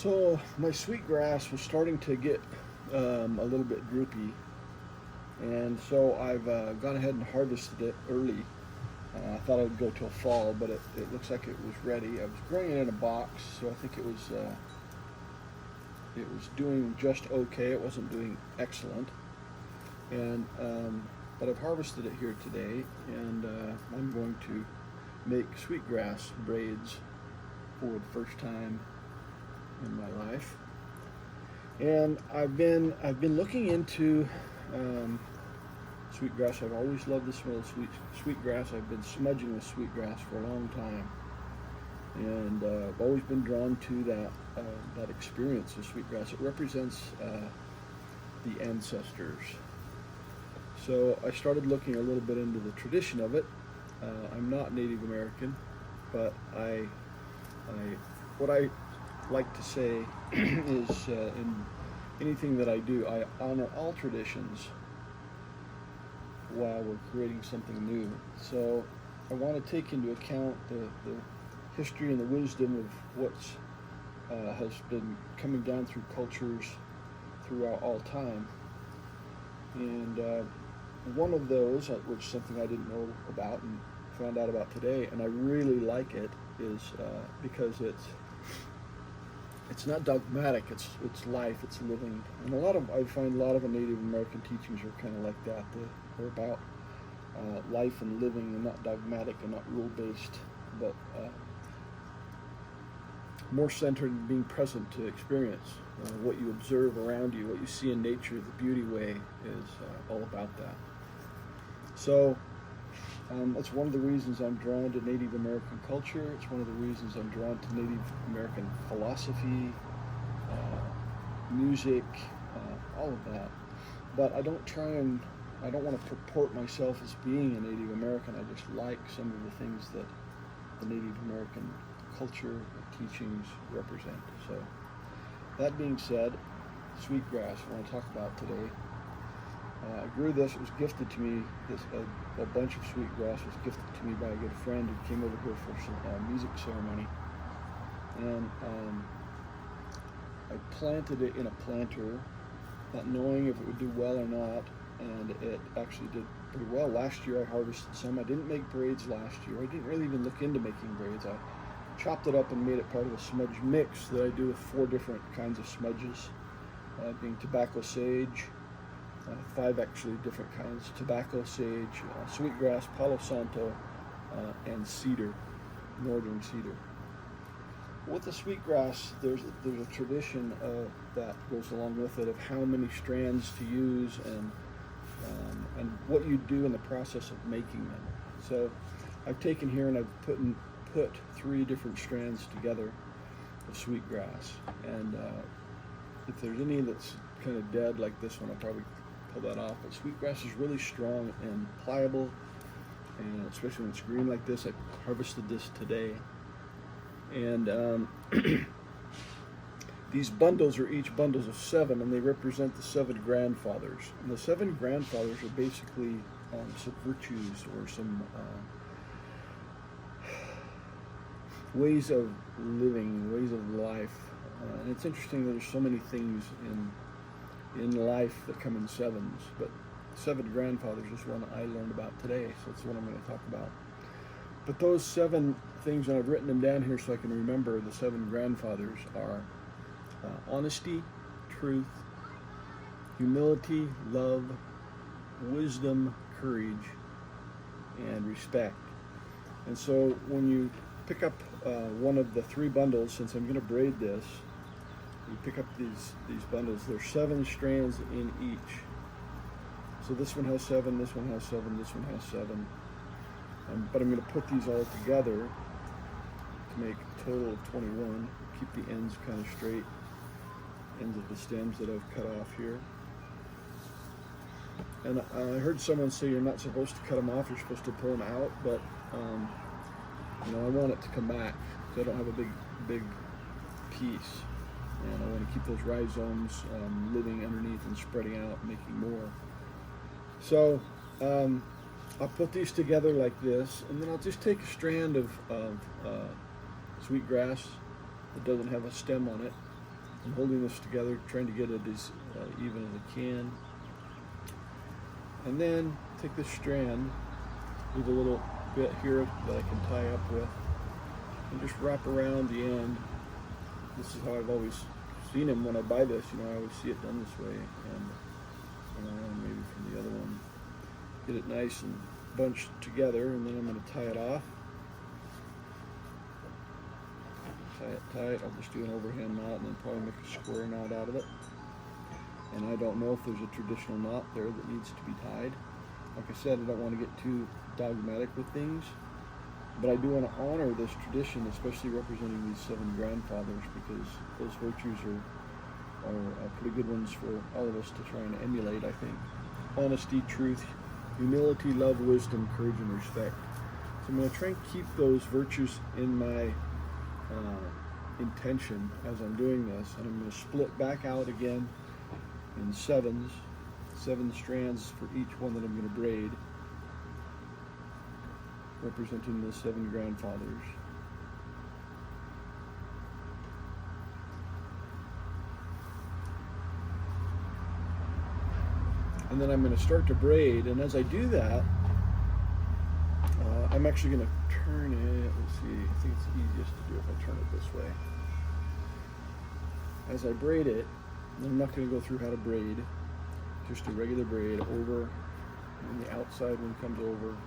So my sweetgrass was starting to get a little bit droopy, and so I've gone ahead and harvested it early. I thought it would go till fall, but it looks like it was ready. I was growing it in a box, so I think it was doing just okay. It wasn't doing excellent, and but I've harvested it here today, and I'm going to make sweetgrass braids for the first time in my life. And I've been looking into sweetgrass. I've always loved the smell of sweetgrass. I've been smudging with sweetgrass for a long time, and I've always been drawn to that experience of sweetgrass. It represents the ancestors. So I started looking a little bit into the tradition of it. I'm not Native American, but what I like to say is in anything that I do, I honor all traditions while we're creating something new. So I want to take into account the history and the wisdom of what's has been coming down through cultures throughout all time. And one of those, which is something I didn't know about and found out about today, and I really like it, is because it's not dogmatic. It's life. It's living. And I find a lot of the Native American teachings are kind of like that. They're about life and living, and not dogmatic and not rule based, but more centered in being present to experience what you observe around you, what you see in nature. The Beauty Way is all about that. So that's one of the reasons I'm drawn to Native American culture. It's one of the reasons I'm drawn to Native American philosophy, music, all of that. But I don't want to purport myself as being a Native American. I just like some of the things that the Native American culture and teachings represent. So that being said, sweetgrass I want to talk about today. I grew this. It was gifted to me. A bunch of sweetgrass was gifted to me by a good friend who came over here for some music ceremony, and I planted it in a planter, not knowing if it would do well or not, and it actually did pretty well. Last year I harvested some. I didn't make braids last year. I didn't really even look into making braids. I chopped it up and made it part of a smudge mix that I do with 4 different kinds of smudges, being tobacco sage, 5 actually different kinds: tobacco sage, sweetgrass, palo santo, and cedar, northern cedar. With the sweetgrass, there's a tradition that goes along with it of how many strands to use and what you do in the process of making them. So I've taken here and I've put 3 different strands together of sweetgrass, and if there's any that's kind of dead like this one, I'll probably pull that off. But sweetgrass is really strong and pliable, and especially when it's green like this. I harvested this today, and these bundles are each bundles of 7, and they represent the 7 grandfathers. And the 7 grandfathers are basically some virtues or some ways of living, ways of life. And it's interesting that there's so many things in life that come in 7s, but 7 grandfathers is one I learned about today, so it's what I'm going to talk about. But those 7 things, and I've written them down here so I can remember, the 7 grandfathers are honesty, truth, humility, love, wisdom, courage, and respect. And so when you pick up one of the 3 bundles, since I'm going to braid this, you pick up these bundles. There's 7 strands in each. So this one has 7, this one has 7, this one has 7. But I'm going to put these all together to make a total of 21. Keep the ends kind of straight, ends of the stems that I've cut off here. And I heard someone say you're not supposed to cut them off, you're supposed to pull them out, but I want it to come back, so I don't have a big piece. And I want to keep those rhizomes living underneath and spreading out, making more. So I'll put these together like this, and then I'll just take a strand of sweetgrass that doesn't have a stem on it, I'm holding this together, trying to get it as even as I can. And then take this strand, leave a little bit here that I can tie up with, and just wrap around the end. This is how I've always seen them when I buy this. I always see it done this way, and maybe from the other one. Get it nice and bunched together, and then I'm going to tie it off. Tie it tight. I'll just do an overhand knot and then probably make a square knot out of it. And I don't know if there's a traditional knot there that needs to be tied. Like I said, I don't want to get too dogmatic with things, but I do want to honor this tradition, especially representing these 7 grandfathers, because those virtues are pretty good ones for all of us to try and emulate, I think. Honesty, truth, humility, love, wisdom, courage, and respect. So I'm going to try and keep those virtues in my intention as I'm doing this, and I'm going to split back out again in 7s, 7 strands for each one that I'm going to braid, representing the 7 grandfathers. And then I'm going to start to braid, and as I do that, I'm actually going to turn it. Let's see, I think it's easiest to do if I turn it this way. As I braid it, I'm not going to go through how to braid, just a regular braid over, and the outside one comes over.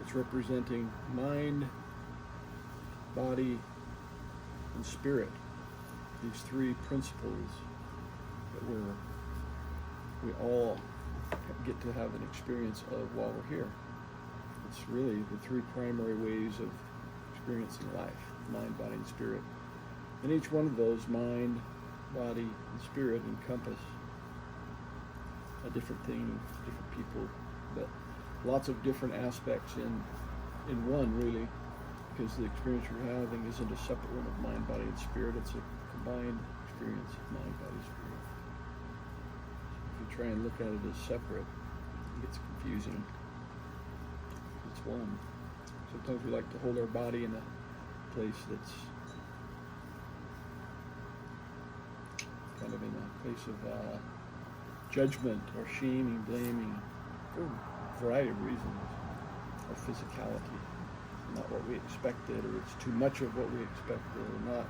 It's representing mind, body, and spirit. These 3 principles that we all get to have an experience of while we're here. It's really the 3 primary ways of experiencing life: mind, body, and spirit. And each one of those, mind, body, and spirit, encompass a different thing, different people, but lots of different aspects in one, really, because the experience you're having isn't a separate one of mind, body, and spirit. It's a combined experience of mind, body, spirit. If you try and look at it as separate, it gets confusing. It's one. Sometimes we like to hold our body in a place that's kind of in a place of judgment or shaming, blaming, for a variety of reasons, or physicality, not what we expected, or it's too much of what we expected, or not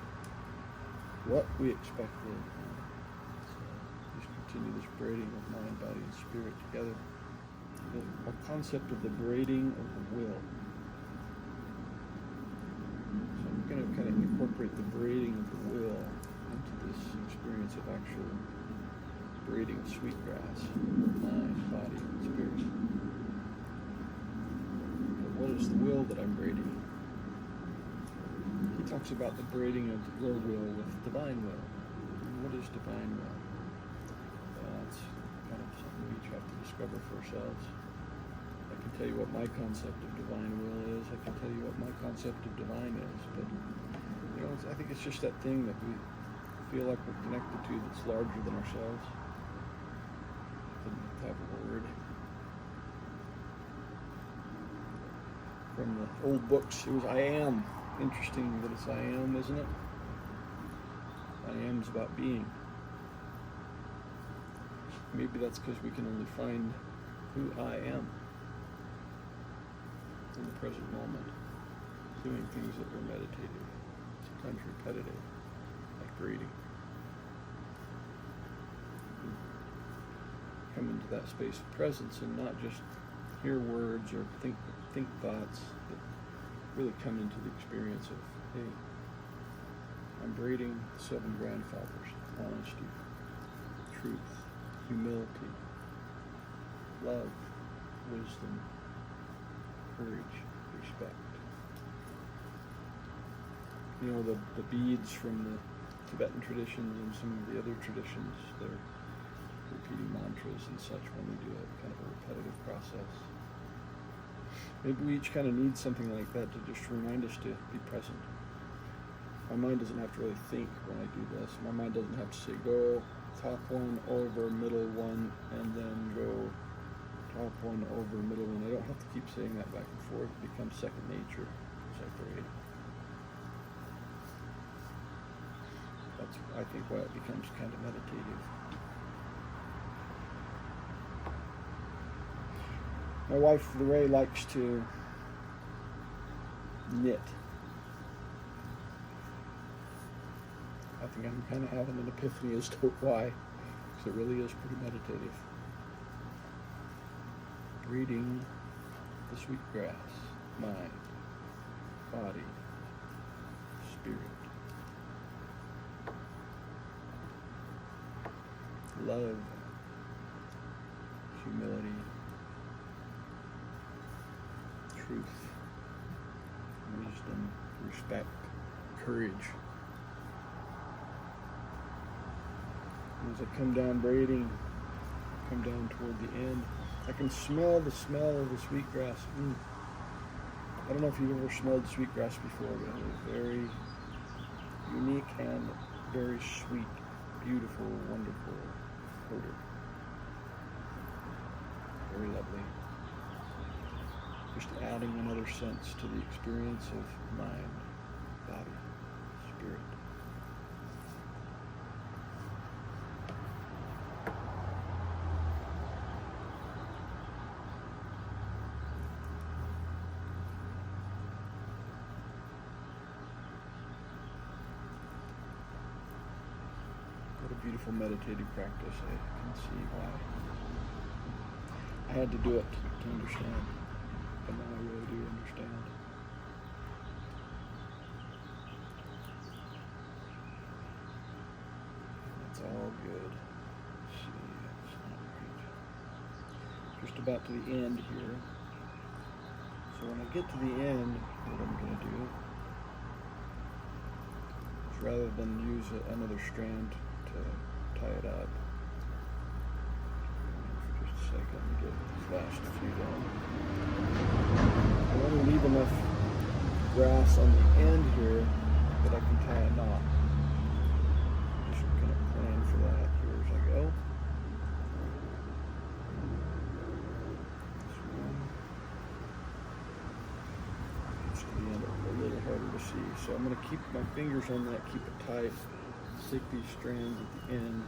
what we expected. So just continue this braiding of mind, body, and spirit together. Our concept of the braiding of the will. So I'm going to kind of incorporate the braiding of the will into this experience of actual braiding of sweetgrass, mind, body, and spirit. But what is the will that I'm braiding? He talks about the braiding of your will with divine will. And what is divine will? It's kind of something we each have to discover for ourselves. I can tell you what my concept of divine will is. I can tell you what my concept of divine is. But I think it's just that thing that we feel like we're connected to that's larger than ourselves. Didn't have a word. From the old books, it was I am. Interesting that it's I am, isn't it? I am is about being. Maybe that's because we can only find who I am in the present moment, doing things that were meditative, sometimes repetitive, like breathing. Come into that space of presence and not just hear words or think thoughts, but really come into the experience of, hey, I'm braiding 7 grandfathers: honesty, truth, humility, love, wisdom, courage, respect. The beads from the Tibetan traditions and some of the other traditions, they're repeating mantras and such when we do a kind of a repetitive process. Maybe we each kind of need something like that to just remind us to be present. My mind doesn't have to really think when I do this. My mind doesn't have to say, go top one over, middle one, and then go top one over, middle one. I don't have to keep saying that back and forth. It becomes second nature as I braid. That's, I think, why it becomes kind of meditative. My wife, Lorraine, likes to knit. I think I'm kind of having an epiphany as to why, because it really is pretty meditative. Reading the sweetgrass, mind, body, spirit. Love, humility, truth, wisdom, respect, courage. As I come down braiding, come down toward the end, I can smell the smell of the sweetgrass. I don't know if you've ever smelled sweetgrass before, but it is very unique and very sweet, beautiful, wonderful odor. Very lovely. Just adding another sense to the experience of mind, body, spirit. What a beautiful meditative practice. I can see why. I had to do it to understand, but now I really do understand. That's all good. Let's see, that's not right. Just about to the end here. So when I get to the end, what I'm going to do is, rather than use another strand to tie it up, for just a second, let me get these last few done. I want to leave enough grass on the end here that I can tie a knot. I'm just going to plan for that here as I go. This one gets to the end a little harder to see, so I'm going to keep my fingers on that, keep it tight. Stick these strands at the end,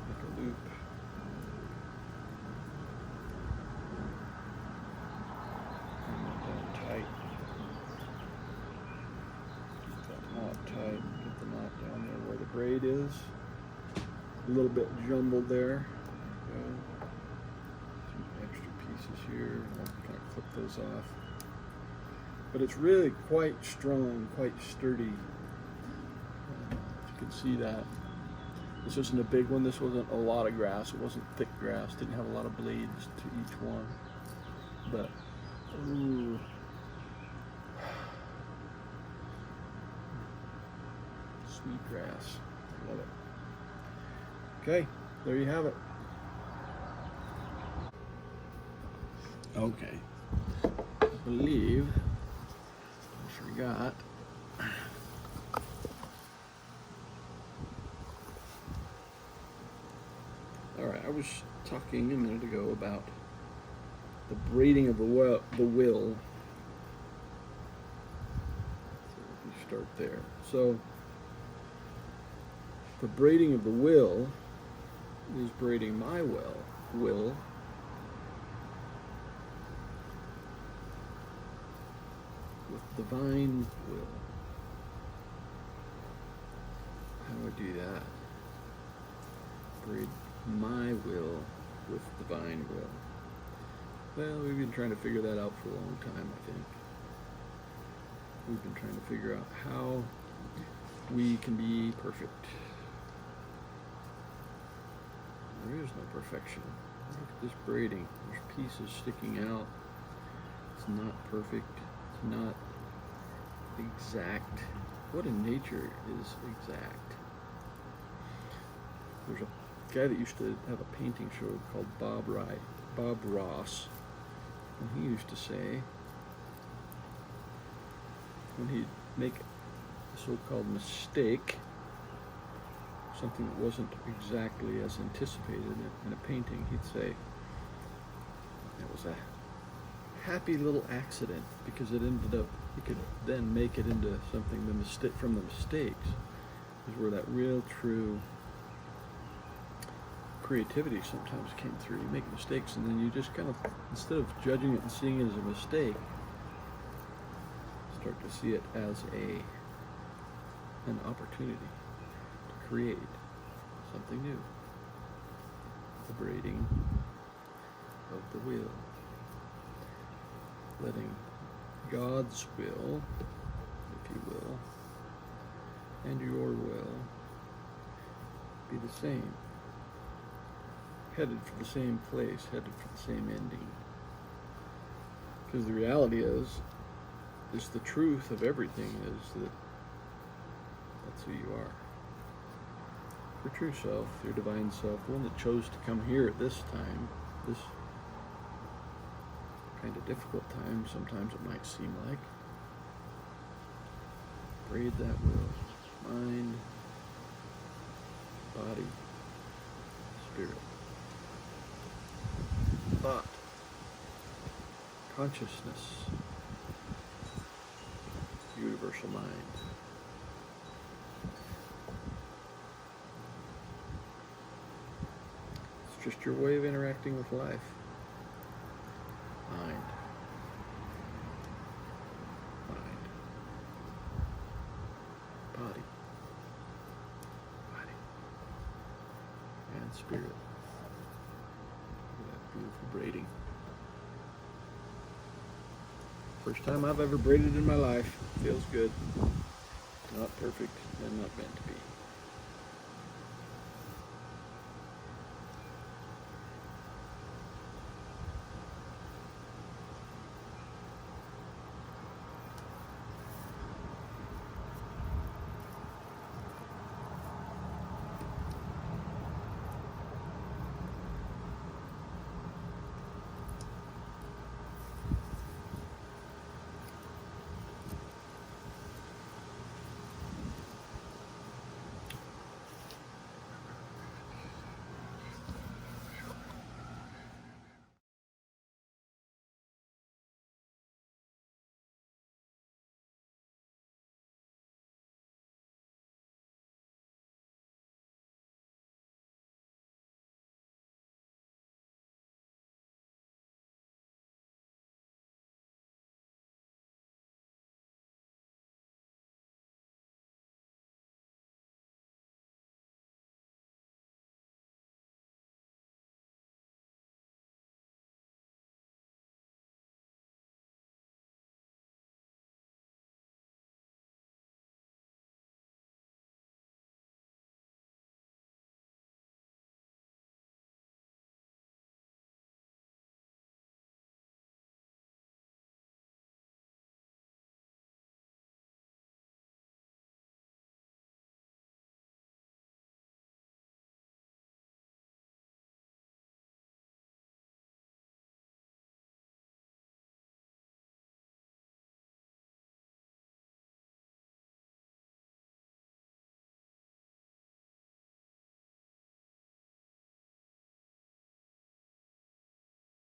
make a loop. Bring that down tight. Keep that knot tight. Get the knot down there where the braid is. A little bit jumbled there. Go. Some extra pieces here. I'll kind of clip those off. But it's really quite strong, quite sturdy. You can see that. This isn't a big one. This wasn't a lot of grass. It wasn't thick grass. Didn't have a lot of blades to each one. But, ooh. Sweet grass. Love it. Okay, there you have it. Okay. I believe I forgot. Alright, I was talking a minute ago about the braiding of the will. So let me start there. So, the braiding of the will is braiding my will with divine will. How do I do that? Braid my will with divine will. Well, we've been trying to figure that out for a long time, I think. We've been trying to figure out how we can be perfect. There is no perfection. Look at this braiding. There's pieces sticking out. It's not perfect. It's not exact. What in nature is exact? There's a guy that used to have a painting show called Bob Ross, and he used to say, when he'd make a so-called mistake, something that wasn't exactly as anticipated in a painting, he'd say it was a happy little accident, because it ended up, he could then make it into something from the mistakes. is where that real true creativity sometimes came through. You make mistakes and then you just kind of, instead of judging it and seeing it as a mistake, start to see it as an opportunity to create something new. The braiding of the will. Letting God's will, if you will, and your will be the same. Headed for the same place, headed for the same ending. Because the reality is the truth of everything is that that's who you are. Your true self, your divine self, the one that chose to come here at this time, this kind of difficult time, sometimes it might seem like. Braid that will, mind, body, spirit, thought, consciousness, universal mind. It's just your way of interacting with life. Mind, body, and spirit. Look at that beautiful braiding. First time I've ever braided in my life. Feels good. Not perfect and not meant to be.